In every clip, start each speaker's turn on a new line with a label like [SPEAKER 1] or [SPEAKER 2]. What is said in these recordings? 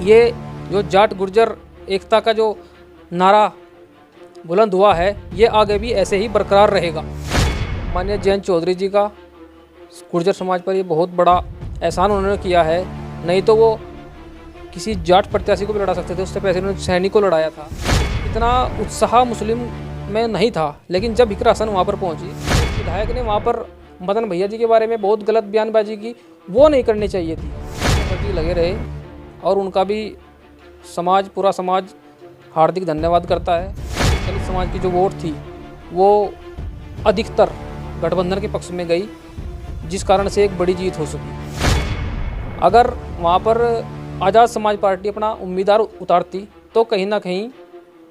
[SPEAKER 1] ये जो जाट गुर्जर एकता का जो नारा बुलंद हुआ है, ये आगे भी ऐसे ही बरकरार रहेगा। माननीय जयंत चौधरी जी का गुर्जर समाज पर ये बहुत बड़ा एहसान उन्होंने किया है। नहीं तो वो किसी जाट प्रत्याशी को भी लड़ा सकते थे, उससे पहले उन्होंने सैनिक को लड़ाया था। इतना उत्साह मुस्लिम में नहीं था, लेकिन जब हिकरा हसन वहाँ पर पहुँची, विधायक ने वहाँ पर मदन भैया जी के बारे में बहुत गलत बयानबाजी की, वो नहीं करनी चाहिए थी। लगे रहे और उनका भी पूरा समाज हार्दिक धन्यवाद करता है। दलित समाज की जो वोट थी वो अधिकतर गठबंधन के पक्ष में गई, जिस कारण से एक बड़ी जीत हो सकी। अगर वहाँ पर आज़ाद समाज पार्टी अपना उम्मीदवार उतारती तो कहीं ना कहीं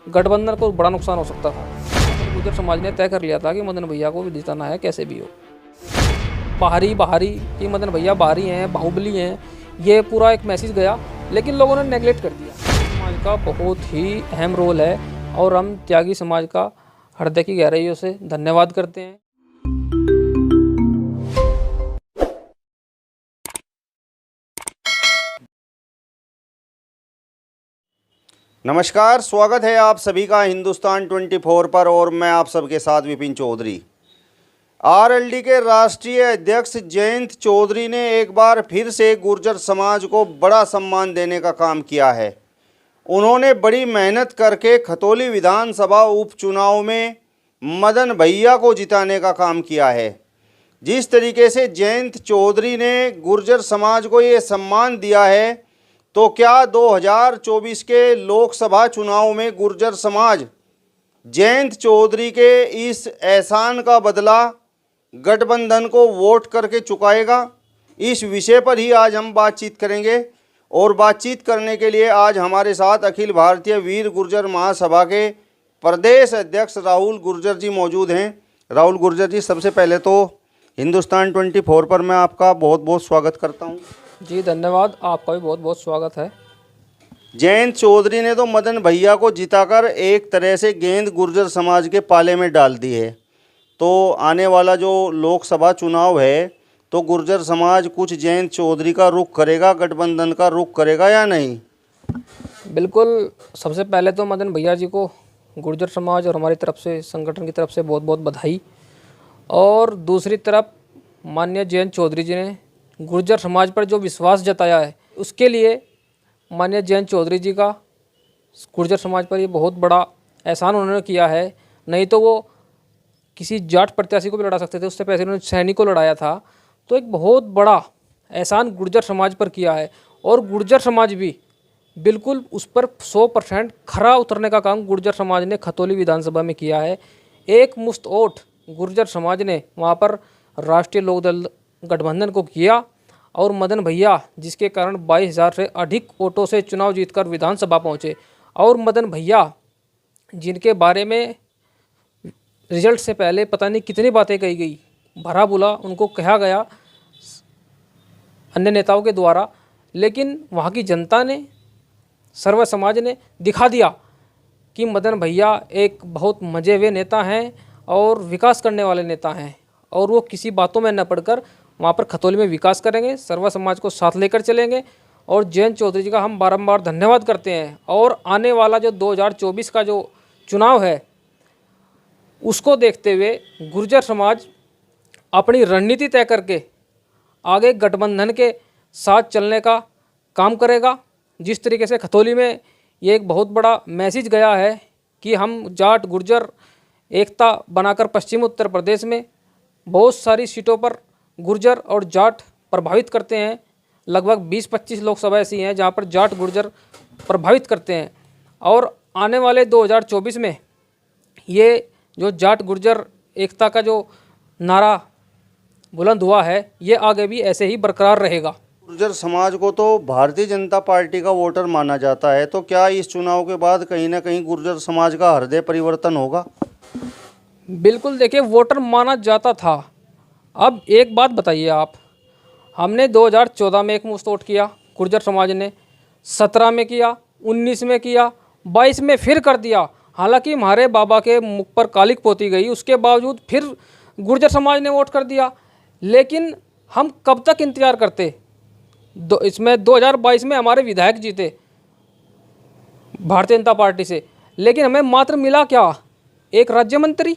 [SPEAKER 1] गठबंधन को बड़ा नुकसान हो सकता था। गुर्जर समाज ने तय कर लिया था कि मदन भैया को जिताना है कैसे भी हो। बाहरी कि मदन भैया बाहरी हैं, बाहुबली हैं, ये पूरा एक मैसेज गया, लेकिन लोगों ने नेगलेक्ट कर दिया। समाज का बहुत ही अहम रोल है और हम त्यागी समाज का हृदय की गहराइयों से धन्यवाद करते हैं।
[SPEAKER 2] नमस्कार, स्वागत है आप सभी का हिंदुस्तान 24 पर और मैं आप सबके साथ विपिन चौधरी। आरएलडी के राष्ट्रीय अध्यक्ष जयंत चौधरी ने एक बार फिर से गुर्जर समाज को बड़ा सम्मान देने का काम किया है। उन्होंने बड़ी मेहनत करके खतौली विधानसभा उपचुनाव में मदन भैया को जिताने का काम किया है। जिस तरीके से जयंत चौधरी ने गुर्जर समाज को ये सम्मान दिया है, तो क्या 2024 के लोकसभा चुनाव में गुर्जर समाज जयंत चौधरी के इस एहसान का बदला गठबंधन को वोट करके चुकाएगा? इस विषय पर ही आज हम बातचीत करेंगे और बातचीत करने के लिए आज हमारे साथ अखिल भारतीय वीर गुर्जर महासभा के प्रदेश अध्यक्ष राहुल गुर्जर जी मौजूद हैं। राहुल गुर्जर जी, सबसे पहले तो हिंदुस्तान 24 पर मैं आपका बहुत बहुत स्वागत करता हूं।
[SPEAKER 1] जी धन्यवाद, आपका भी बहुत बहुत स्वागत है।
[SPEAKER 2] जयंत चौधरी ने तो मदन भैया को जिताकर एक तरह से गेंद गुर्जर समाज के पाले में डाल दी है। तो आने वाला जो लोकसभा चुनाव है, तो गुर्जर समाज कुछ जयंत चौधरी का रुख करेगा, गठबंधन का रुख करेगा या नहीं?
[SPEAKER 1] बिल्कुल, सबसे पहले तो मदन भैया जी को गुर्जर समाज और हमारी तरफ से, संगठन की तरफ से बहुत बहुत बधाई। और दूसरी तरफ माननीय जयंत चौधरी जी ने गुर्जर समाज पर जो विश्वास जताया है, उसके लिए माननीय जयंत चौधरी जी का गुर्जर समाज पर ये बहुत बड़ा एहसान उन्होंने किया है। नहीं तो वो किसी जाट प्रत्याशी को भी लड़ा सकते थे, उससे पहले उन्होंने सैनिक को लड़ाया था। तो एक बहुत बड़ा एहसान गुर्जर समाज पर किया है और गुर्जर समाज भी बिल्कुल उस पर 100% खरा उतरने का काम गुर्जर समाज ने खतौली विधानसभा में किया है। एक मुश्त वोट गुर्जर समाज ने वहाँ पर राष्ट्रीय लोकदल गठबंधन को किया और मदन भैया, जिसके कारण 22,000 से अधिक वोटों से चुनाव जीतकर विधानसभा पहुँचे। और मदन भैया, जिनके बारे में रिजल्ट से पहले पता नहीं कितनी बातें कही गई, भरा बुला उनको कहा गया अन्य नेताओं के द्वारा, लेकिन वहाँ की जनता ने, सर्व समाज ने दिखा दिया कि मदन भैया एक बहुत मजे हुए नेता हैं और विकास करने वाले नेता हैं। और वो किसी बातों में न पड़कर वहाँ पर खतौली में विकास करेंगे, सर्व समाज को साथ लेकर चलेंगे। और जयंत चौधरी जी का हम बारंबार धन्यवाद करते हैं। और आने वाला जो 2024 का जो चुनाव है, उसको देखते हुए गुर्जर समाज अपनी रणनीति तय करके आगे गठबंधन के साथ चलने का काम करेगा। जिस तरीके से खतौली में ये एक बहुत बड़ा मैसेज गया है कि हम जाट गुर्जर एकता बनाकर पश्चिम उत्तर प्रदेश में बहुत सारी सीटों पर गुर्जर और जाट प्रभावित करते हैं। लगभग 20-25 लोकसभा ऐसी हैं जहाँ पर जाट गुर्जर प्रभावित करते हैं। और आने वाले 2024 में ये जो जाट गुर्जर एकता का जो नारा बुलंद हुआ है, ये आगे भी ऐसे ही बरकरार रहेगा।
[SPEAKER 2] गुर्जर समाज को तो भारतीय जनता पार्टी का वोटर माना जाता है, तो क्या इस चुनाव के बाद कहीं ना कहीं गुर्जर समाज का हृदय परिवर्तन होगा?
[SPEAKER 1] बिल्कुल, देखिए, वोटर माना जाता था। अब एक बात बताइए आप, हमने 2014 में एक मुश्त वोट किया गुर्जर समाज ने, 17 में किया, 19 में किया, 22 में फिर कर दिया। हालांकि हमारे बाबा के मुख पर कालिक पोती गई, उसके बावजूद फिर गुर्जर समाज ने वोट कर दिया। लेकिन हम कब तक इंतज़ार करते? इसमें 2022 में हमारे विधायक जीते, भारतीय जनता पार्टी से, लेकिन हमें मात्र मिला क्या, एक राज्य मंत्री।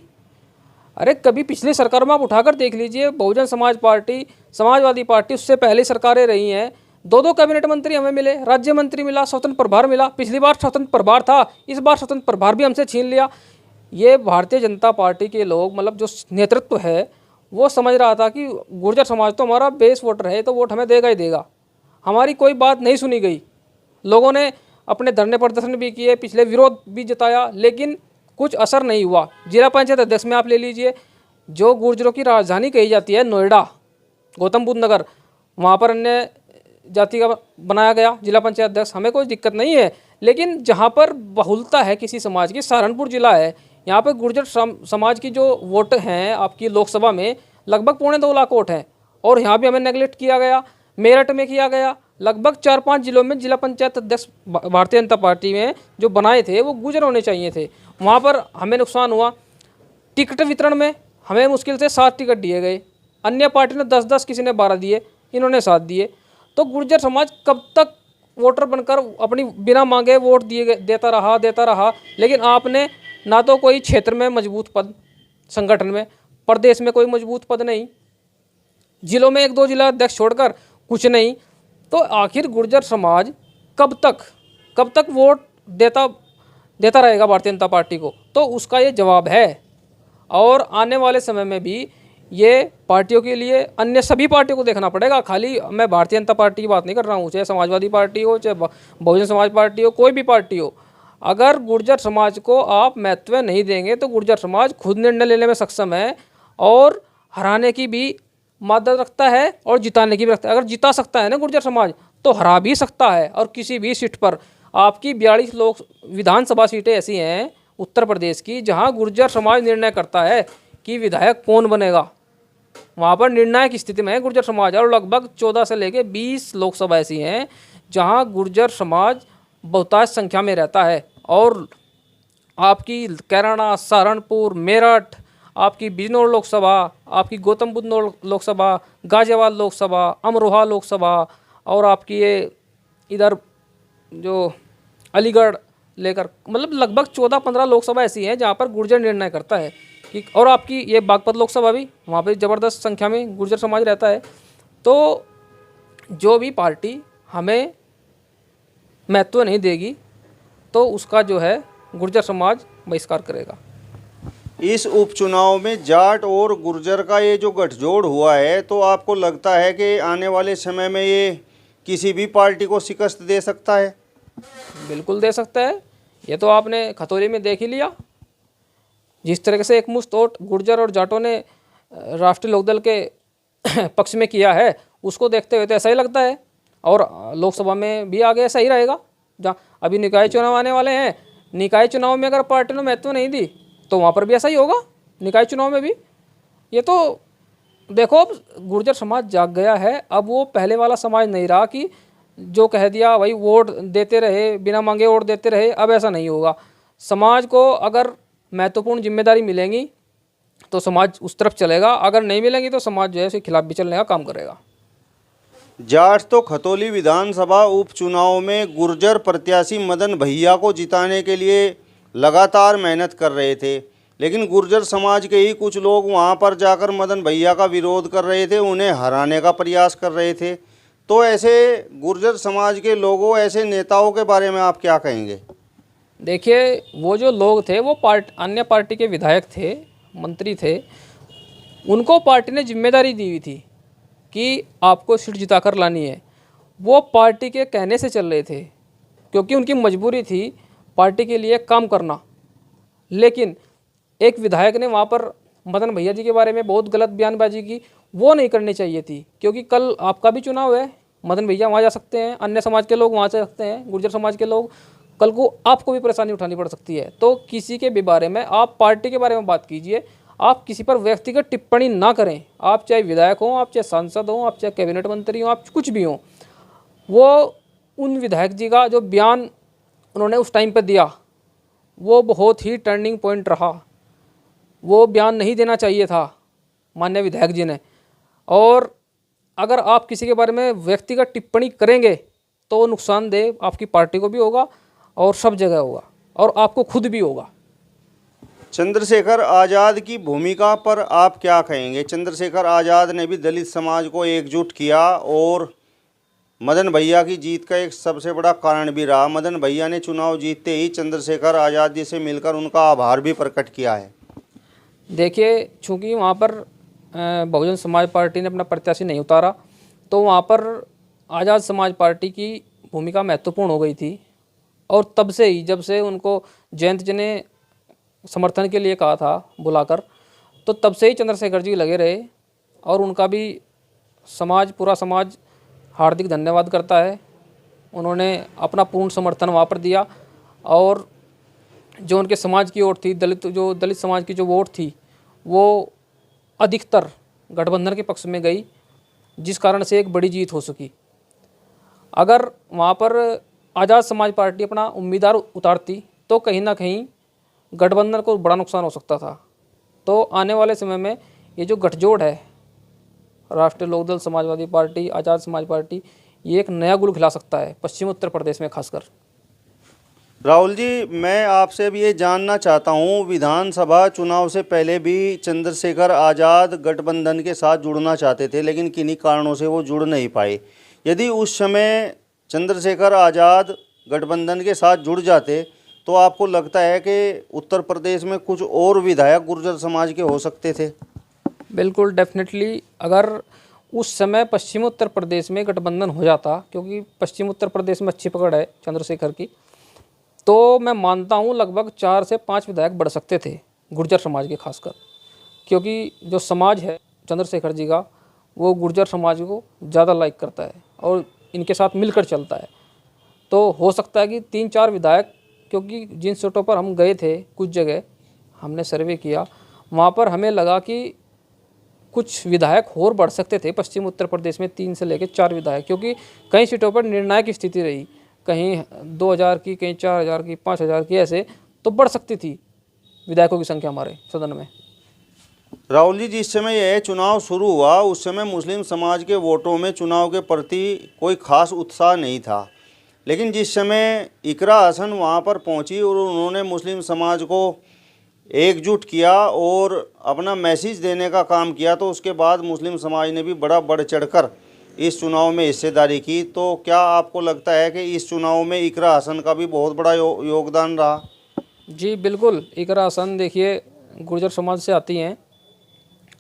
[SPEAKER 1] अरे कभी पिछली सरकार में आप उठाकर देख लीजिए, बहुजन समाज पार्टी, समाजवादी पार्टी, उससे पहले सरकारें रही हैं, दो दो कैबिनेट मंत्री हमें मिले, राज्य मंत्री मिला, स्वतंत्र प्रभार मिला। पिछली बार स्वतंत्र प्रभार था, इस बार स्वतंत्र प्रभार भी हमसे छीन लिया। ये भारतीय जनता पार्टी के लोग, मतलब जो नेतृत्व है, वो समझ रहा था कि गुर्जर समाज तो हमारा बेस वोटर है, तो वोट हमें देगा ही देगा। हमारी कोई बात नहीं सुनी गई। लोगों ने अपने धरने प्रदर्शन भी किए, पिछले विरोध भी जताया, लेकिन कुछ असर नहीं हुआ। जिला पंचायत अध्यक्ष में आप ले लीजिए, जो गुर्जरों की राजधानी कही जाती है नोएडा, गौतम बुद्ध नगर, वहाँ पर अन्य जाति का बनाया गया जिला पंचायत अध्यक्ष। हमें कोई दिक्कत नहीं है, लेकिन जहाँ पर बहुलता है किसी समाज की, सहारनपुर जिला है, यहाँ पर गुर्जर समाज की जो वोट हैं आपकी लोकसभा में लगभग 2.25 लाख वोट हैं, और यहाँ भी हमें नेगलेक्ट किया गया। मेरठ में किया गया। लगभग 4-5 जिलों में जिला पंचायत अध्यक्ष भारतीय जनता पार्टी में जो बनाए थे वो गुर्जर होने चाहिए थे, वहाँ पर हमें नुकसान हुआ। टिकट वितरण में हमें मुश्किल से 7 टिकट दिए गए, अन्य पार्टी ने 10-10, किसी ने 12 दिए, इन्होंने 7 दिए। तो गुर्जर समाज कब तक वोटर बनकर अपनी बिना मांगे वोट देता रहा। लेकिन आपने ना तो कोई क्षेत्र में मजबूत पद, संगठन में, प्रदेश में कोई मजबूत पद नहीं, जिलों में 1-2 जिला अध्यक्ष छोड़कर कुछ नहीं। तो आखिर गुर्जर समाज कब तक वोट देता रहेगा भारतीय जनता पार्टी को? तो उसका ये जवाब है। और आने वाले समय में भी ये पार्टियों के लिए, अन्य सभी पार्टियों को देखना पड़ेगा। खाली मैं भारतीय जनता पार्टी की बात नहीं कर रहा हूँ, चाहे समाजवादी पार्टी हो, चाहे बहुजन समाज पार्टी हो, कोई भी पार्टी हो। अगर गुर्जर समाज को आप महत्व नहीं देंगे तो गुर्जर समाज खुद निर्णय लेने में सक्षम है, और हराने की भी मादा रखता है और जिताने की भी रखता है। अगर जिता सकता है ना गुर्जर समाज, तो हरा भी सकता है। और किसी भी सीट पर आपकी 42 लोक विधानसभा सीटें ऐसी हैं उत्तर प्रदेश की, जहां गुर्जर समाज निर्णय करता है कि विधायक कौन बनेगा। वहां पर निर्णायक स्थिति में है गुर्जर समाज। और लगभग 14 से लेकर 20 लोकसभा ऐसी हैं जहां गुर्जर समाज बहुतायत संख्या में रहता है। और आपकी कैराना, सहारनपुर, मेरठ, आपकी बिजनौर लोकसभा, आपकी गौतम बुद्ध लोकसभा, गाजियाबाद लोकसभा, अमरोहा लोकसभा, और आपकी ये इधर जो अलीगढ़ लेकर, मतलब लगभग 14-15 लोकसभा ऐसी हैं जहाँ पर गुर्जर निर्णय करता है कि, और आपकी ये बागपत लोकसभा भी, वहाँ पे ज़बरदस्त संख्या में गुर्जर समाज रहता है। तो जो भी पार्टी हमें महत्व नहीं देगी तो उसका जो है गुर्जर समाज बहिष्कार करेगा।
[SPEAKER 2] इस उपचुनाव में जाट और गुर्जर का ये जो गठजोड़ हुआ है, तो आपको लगता है कि आने वाले समय में ये किसी भी पार्टी को शिकस्त दे सकता है?
[SPEAKER 1] बिल्कुल दे सकता है। ये तो आपने खतौली में देख ही लिया, जिस तरह से एकमुश्त वोट गुर्जर और जाटों ने राष्ट्रीय लोकदल के पक्ष में किया है, उसको देखते हुए तो ऐसा ही लगता है। और लोकसभा में भी आगे ऐसा ही रहेगा। जहाँ अभी निकाय चुनाव आने वाले हैं, निकाय चुनाव में अगर पार्टी ने महत्व नहीं दी तो वहाँ पर भी ऐसा ही होगा, निकाय चुनाव में भी। ये तो देखो, अब गुर्जर समाज जाग गया है। अब वो पहले वाला समाज नहीं रहा कि जो कह दिया भाई वोट देते रहे, बिना मांगे वोट देते रहे। अब ऐसा नहीं होगा। समाज को अगर महत्वपूर्ण जिम्मेदारी मिलेंगी तो समाज उस तरफ चलेगा, अगर नहीं मिलेंगी तो समाज जो है उसके खिलाफ भी चलने का काम करेगा।
[SPEAKER 2] जाट तो खतौली विधानसभा उपचुनाव में गुर्जर प्रत्याशी मदन भैया को जिताने के लिए लगातार मेहनत कर रहे थे, लेकिन गुर्जर समाज के ही कुछ लोग वहां पर जाकर मदन भैया का विरोध कर रहे थे, उन्हें हराने का प्रयास कर रहे थे। तो ऐसे गुर्जर समाज के लोगों, ऐसे नेताओं के बारे में आप क्या कहेंगे?
[SPEAKER 1] देखिए, वो जो लोग थे वो अन्य पार्टी के विधायक थे, मंत्री थे, उनको पार्टी ने जिम्मेदारी दी हुई थी कि आपको सीट जिताकर लानी है। वो पार्टी के कहने से चल रहे थे, क्योंकि उनकी मजबूरी थी पार्टी के लिए काम करना। लेकिन एक विधायक ने वहाँ पर मदन भैया जी के बारे में बहुत गलत बयानबाजी की। वो नहीं करनी चाहिए थी, क्योंकि कल आपका भी चुनाव है, मदन भैया वहाँ जा सकते हैं, अन्य समाज के लोग वहाँ जा सकते हैं, गुर्जर समाज के लोग, कल को आपको भी परेशानी उठानी पड़ सकती है। तो किसी के भी बारे में, आप पार्टी के बारे में बात कीजिए, आप किसी पर व्यक्तिगत टिप्पणी ना करें। आप चाहे विधायक हों, आप चाहे सांसद हों, आप चाहे कैबिनेट मंत्री हों, आप कुछ भी हों। वो उन विधायक जी का जो बयान उन्होंने उस टाइम पर दिया वो बहुत ही टर्निंग पॉइंट रहा। वो बयान नहीं देना चाहिए था माननीय विधायक जी ने। और अगर आप किसी के बारे में व्यक्तिगत टिप्पणी करेंगे तो नुकसानदेह आपकी पार्टी को भी होगा, और सब जगह होगा और आपको खुद भी होगा।
[SPEAKER 2] चंद्रशेखर आज़ाद की भूमिका पर आप क्या कहेंगे? चंद्रशेखर आज़ाद ने भी दलित समाज को एकजुट किया और मदन भैया की जीत का एक सबसे बड़ा कारण भी रहा। मदन भैया ने चुनाव जीतते ही चंद्रशेखर आज़ाद जी से मिलकर उनका आभार भी प्रकट किया है।
[SPEAKER 1] देखिए, चूँकि वहाँ पर बहुजन समाज पार्टी ने अपना प्रत्याशी नहीं उतारा, तो वहाँ पर आज़ाद समाज पार्टी की भूमिका महत्वपूर्ण हो गई थी। और तब से ही, जब से उनको जयंत जी ने समर्थन के लिए कहा था बुलाकर, तो तब से ही चंद्रशेखर जी लगे रहे और उनका भी पूरा समाज हार्दिक धन्यवाद करता है। उन्होंने अपना पूर्ण समर्थन वहाँ पर दिया और जो उनके समाज की ओर थी, दलित समाज की जो वोट थी, वो अधिकतर गठबंधन के पक्ष में गई, जिस कारण से एक बड़ी जीत हो सकी। अगर वहाँ पर आज़ाद समाज पार्टी अपना उम्मीदवार उतारती तो कहीं ना कहीं गठबंधन को बड़ा नुकसान हो सकता था। तो आने वाले समय में ये जो गठजोड़ है, राष्ट्रीय लोकदल, समाजवादी पार्टी, आज़ाद समाज पार्टी, ये एक नया गुल खिला सकता है पश्चिम उत्तर प्रदेश में खासकर।
[SPEAKER 2] राहुल जी, मैं आपसे भी ये जानना चाहता हूँ, विधानसभा चुनाव से पहले भी चंद्रशेखर आज़ाद गठबंधन के साथ जुड़ना चाहते थे, लेकिन किन्हीं कारणों से वो जुड़ नहीं पाए। यदि उस समय चंद्रशेखर आज़ाद गठबंधन के साथ जुड़ जाते तो आपको लगता है कि उत्तर प्रदेश में कुछ और विधायक गुर्जर समाज के हो सकते थे?
[SPEAKER 1] बिल्कुल, डेफिनेटली। अगर उस समय पश्चिम उत्तर प्रदेश में गठबंधन हो जाता, क्योंकि पश्चिम उत्तर प्रदेश में अच्छी पकड़ है चंद्रशेखर की, तो मैं मानता हूँ लगभग 4 से 5 विधायक बढ़ सकते थे गुर्जर समाज के खासकर। क्योंकि जो समाज है चंद्रशेखर जी का, वो गुर्जर समाज को ज़्यादा लाइक करता है और इनके साथ मिलकर चलता है। तो हो सकता है कि 3-4 विधायक, क्योंकि जिन सीटों पर हम गए थे, कुछ जगह हमने सर्वे किया, वहाँ पर हमें लगा कि कुछ विधायक और बढ़ सकते थे पश्चिम उत्तर प्रदेश में, 3 से लेकर 4 विधायक, क्योंकि कई सीटों पर निर्णायक स्थिति रही, कहीं 2000 की, कहीं 4000 की, 5000 की, ऐसे तो बढ़ सकती थी विधायकों की संख्या हमारे सदन में।
[SPEAKER 2] राहुल जी, जिस समय यह चुनाव शुरू हुआ उस समय मुस्लिम समाज के वोटों में चुनाव के प्रति कोई खास उत्साह नहीं था, लेकिन जिस समय इकरा हसन वहाँ पर पहुँची और उन्होंने मुस्लिम समाज को एकजुट किया और अपना मैसेज देने का काम किया, तो उसके बाद मुस्लिम समाज ने भी बड़ा बढ़ चढ़कर इस चुनाव में हिस्सेदारी की। तो क्या आपको लगता है कि इस चुनाव में इकरा हसन का भी बहुत बड़ा योगदान रहा?
[SPEAKER 1] जी बिल्कुल, इकरा हसन देखिए गुर्जर समाज से आती हैं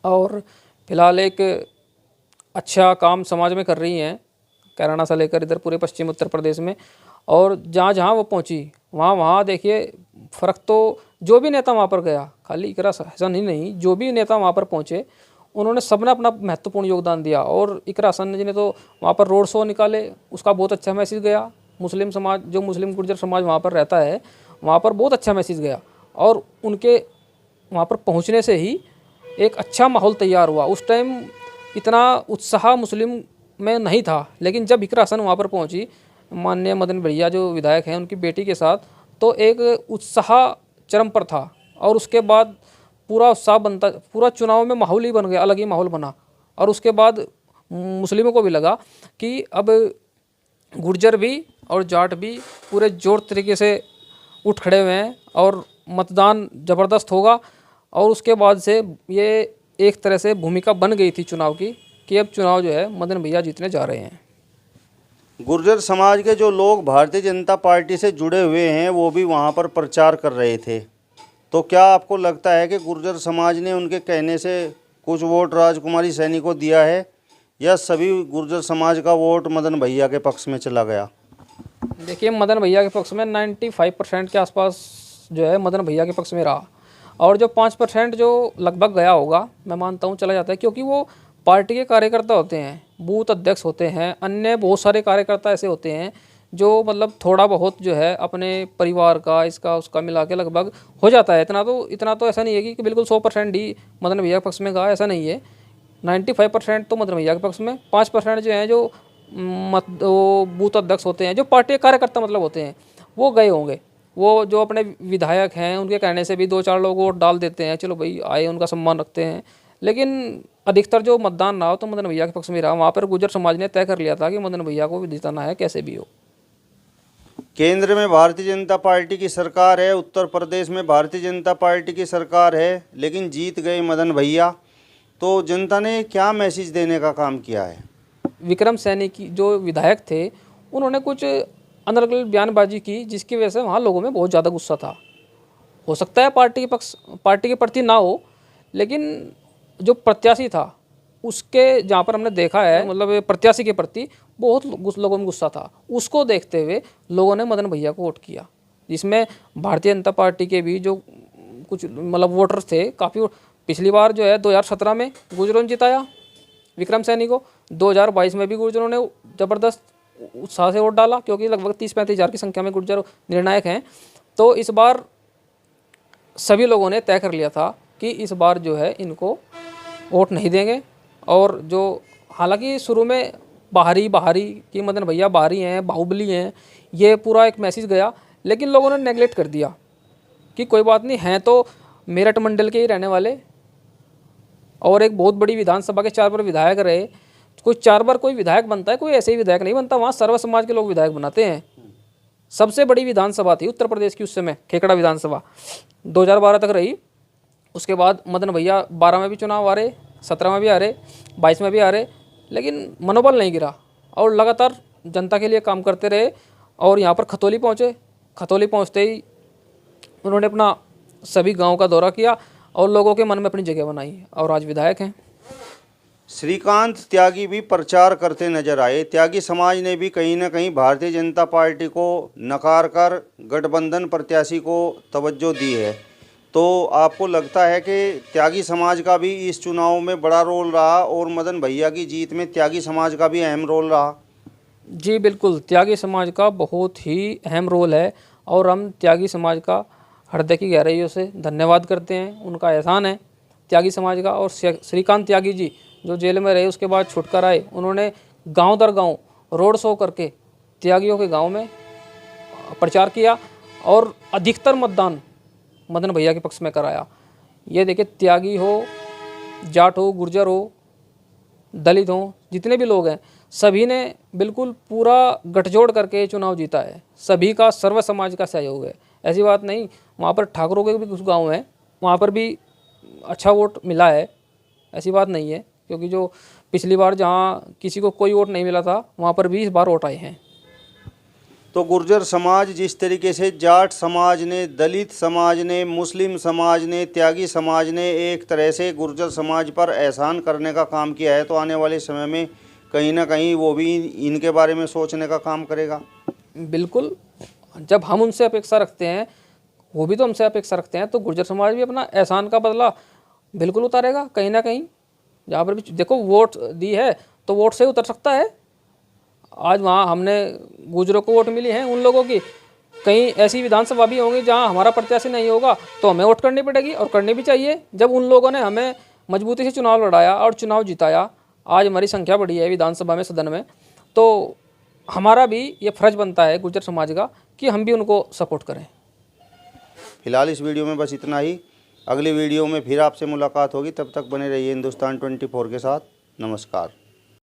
[SPEAKER 1] और फिलहाल एक अच्छा काम समाज में कर रही हैं, कैराना से लेकर इधर पूरे पश्चिम उत्तर प्रदेश में। और जहाँ जहाँ वो पहुँची, वहाँ देखिए फ़र्क तो, जो भी नेता वहाँ पर गया, खाली इकरा हसन ही नहीं, जो भी नेता वहाँ पर पहुँचे, उन्होंने सबने अपना महत्वपूर्ण योगदान दिया। और इकरा हसन जी ने तो वहाँ पर रोड शो निकाले, उसका बहुत अच्छा मैसेज गया। मुस्लिम समाज, जो मुस्लिम गुर्जर समाज वहाँ पर रहता है, वहाँ पर बहुत अच्छा मैसेज गया और उनके वहाँ पर पहुँचने से ही एक अच्छा माहौल तैयार हुआ। उस टाइम इतना उत्साह मुस्लिम में नहीं था, लेकिन जब इकरा हसन वहाँ पर पहुँची, माननीय मदन भैया जो विधायक हैं, उनकी बेटी के साथ, तो एक उत्साह चरम पर था। और उसके बाद पूरा उत्साह बनता, पूरा चुनाव में माहौल ही बन गया, अलग ही माहौल बना। और उसके बाद मुस्लिमों को भी लगा कि अब गुर्जर भी और जाट भी पूरे जोर तरीके से उठ खड़े हुए हैं और मतदान ज़बरदस्त होगा। और उसके बाद से ये एक तरह से भूमिका बन गई थी चुनाव की कि अब चुनाव जो है मदन भैया जीतने जा रहे हैं।
[SPEAKER 2] गुर्जर समाज के जो लोग भारतीय जनता पार्टी से जुड़े हुए हैं वो भी वहाँ पर प्रचार कर रहे थे, तो क्या आपको लगता है कि गुर्जर समाज ने उनके कहने से कुछ वोट राजकुमारी सैनी को दिया है, या सभी गुर्जर समाज का वोट मदन भैया के पक्ष में चला गया?
[SPEAKER 1] देखिए, मदन भैया के पक्ष में 95% के आसपास जो है मदन भैया के पक्ष में रहा, और जो 5% जो लगभग गया होगा, मैं मानता हूँ चला जाता है, क्योंकि वो पार्टी के कार्यकर्ता होते हैं, बूथ अध्यक्ष होते हैं, अन्य बहुत सारे कार्यकर्ता ऐसे होते हैं जो मतलब थोड़ा बहुत जो है अपने परिवार का, इसका उसका मिला के लगभग हो जाता है। इतना तो ऐसा नहीं है कि बिल्कुल 100% ही मदन भैया के पक्ष में गया, ऐसा नहीं है। 95% तो मदन भैया के पक्ष में, 5% जो हैं जो वो बूथ अध्यक्ष होते हैं, जो पार्टी के कार्यकर्ता मतलब होते हैं, वो गए होंगे। वो जो अपने विधायक हैं उनके कहने से भी 2-4 लोग वोट डाल देते हैं, चलो भाई आए, उनका सम्मान रखते हैं। लेकिन अधिकतर जो मतदान रहा तो मदन भैया के पक्ष में रहा। वहाँ पर गुर्जर समाज ने तय कर लिया था कि मदन भैया को भी जिताना है कैसे भी हो।
[SPEAKER 2] केंद्र में भारतीय जनता पार्टी की सरकार है, उत्तर प्रदेश में भारतीय जनता पार्टी की सरकार है, लेकिन जीत गए मदन भैया। तो जनता ने क्या मैसेज देने का काम किया है?
[SPEAKER 1] विक्रम सैनी की जो विधायक थे उन्होंने कुछ अनर्गल बयानबाजी की, जिसकी वजह से वहाँ लोगों में बहुत ज़्यादा गुस्सा था। हो सकता है पार्टी के प्रति ना हो, लेकिन जो प्रत्याशी था उसके जहाँ पर हमने देखा है, मतलब प्रत्याशी के प्रति बहुत लोगों में गुस्सा था। उसको देखते हुए लोगों ने मदन भैया को वोट किया, जिसमें भारतीय जनता पार्टी के भी जो कुछ मतलब वोटर्स थे काफ़ी। पिछली बार जो है 2017 में गुर्जरों ने जिताया विक्रम सैनी को, 2022 में भी गुर्जरों ने ज़बरदस्त उत्साह से वोट डाला, क्योंकि लगभग 30-35 हज़ार की संख्या में गुर्जर निर्णायक हैं। तो इस बार सभी लोगों ने तय कर लिया था कि इस बार जो है इनको वोट नहीं देंगे। और जो हालांकि शुरू में बाहरी कि मदन भैया बाहरी हैं, बाहुबली हैं, ये पूरा एक मैसेज गया, लेकिन लोगों ने नेगलेक्ट कर दिया कि कोई बात नहीं, हैं तो मेरठ मंडल के ही रहने वाले और एक बहुत बड़ी विधानसभा के 4 बार विधायक रहे। कोई 4 बार कोई विधायक बनता है, कोई ऐसे ही विधायक नहीं बनता, वहाँ सर्व समाज के लोग विधायक बनाते हैं। सबसे बड़ी विधानसभा थी उत्तर प्रदेश की उस समय खेकड़ा विधानसभा, 2012 तक रही। उसके बाद मदन भैया 12 में भी चुनाव हारे, 17 में भी हारे, 22 में भी हारे, लेकिन मनोबल नहीं गिरा और लगातार जनता के लिए काम करते रहे। और यहाँ पर खतौली पहुँचे। खतौली पहुँचते ही उन्होंने अपना सभी गाँव का दौरा किया और लोगों के मन में अपनी जगह बनाई और आज विधायक हैं।
[SPEAKER 2] श्रीकांत त्यागी भी प्रचार करते नजर आए। त्यागी समाज ने भी कहीं ना कहीं भारतीय जनता पार्टी को नकार कर गठबंधन प्रत्याशी को तवज्जो दी है। तो आपको लगता है कि त्यागी समाज का भी इस चुनाव में बड़ा रोल रहा और मदन भैया की जीत में त्यागी समाज का भी अहम रोल रहा?
[SPEAKER 1] जी बिल्कुल, त्यागी समाज का बहुत ही अहम रोल है और हम त्यागी समाज का हृदय की गहराइयों से धन्यवाद करते हैं। उनका एहसान है त्यागी समाज का। और श्रीकांत त्यागी जी जो जेल में रहे उसके बाद छुटकर आए, उन्होंने गांव दर गांव रोड शो करके त्यागियों के गांव में प्रचार किया और अधिकतर मतदान मदन भैया के पक्ष में कराया। ये देखिए, त्यागी हो, जाट हो, गुर्जर हो, दलित हो, जितने भी लोग हैं सभी ने बिल्कुल पूरा गठजोड़ करके चुनाव जीता है। सभी का सर्व समाज का सहयोग है, ऐसी बात नहीं। वहाँ पर ठाकुरों के भी कुछ गाँव हैं, वहाँ पर भी अच्छा वोट मिला है, ऐसी बात नहीं है। क्योंकि जो पिछली बार जहाँ किसी को कोई वोट नहीं मिला था, वहाँ पर भी इस बार वोट आए हैं।
[SPEAKER 2] तो गुर्जर समाज जिस तरीके से जाट समाज ने, दलित समाज ने, मुस्लिम समाज ने, त्यागी समाज ने एक तरह से गुर्जर समाज पर एहसान करने का काम किया है, तो आने वाले समय में कहीं ना कहीं वो भी इनके बारे में सोचने का काम करेगा।
[SPEAKER 1] बिल्कुल, जब हम उनसे अपेक्षा रखते हैं, वो भी तो हमसे अपेक्षा रखते हैं, तो गुर्जर समाज भी अपना एहसान का बदला बिल्कुल उतारेगा। कहीं ना कहीं जहाँ पर भी देखो वोट दी है तो वोट से उतर सकता है। आज वहाँ हमने गुर्जरों को वोट मिली है, उन लोगों की कहीं ऐसी विधानसभा भी होंगी जहाँ हमारा प्रत्याशी नहीं होगा, तो हमें वोट करनी पड़ेगी और करनी भी चाहिए। जब उन लोगों ने हमें मजबूती से चुनाव लड़ाया और चुनाव जिताया, आज हमारी संख्या बढ़ी है विधानसभा में, सदन में, तो हमारा भी ये फ़र्ज बनता है गुर्जर समाज का कि हम भी उनको सपोर्ट करें।
[SPEAKER 2] फिलहाल इस वीडियो में बस इतना ही। अगली वीडियो में फिर आपसे मुलाकात होगी, तब तक बने रहिए हिंदुस्तान 24 के साथ। नमस्कार।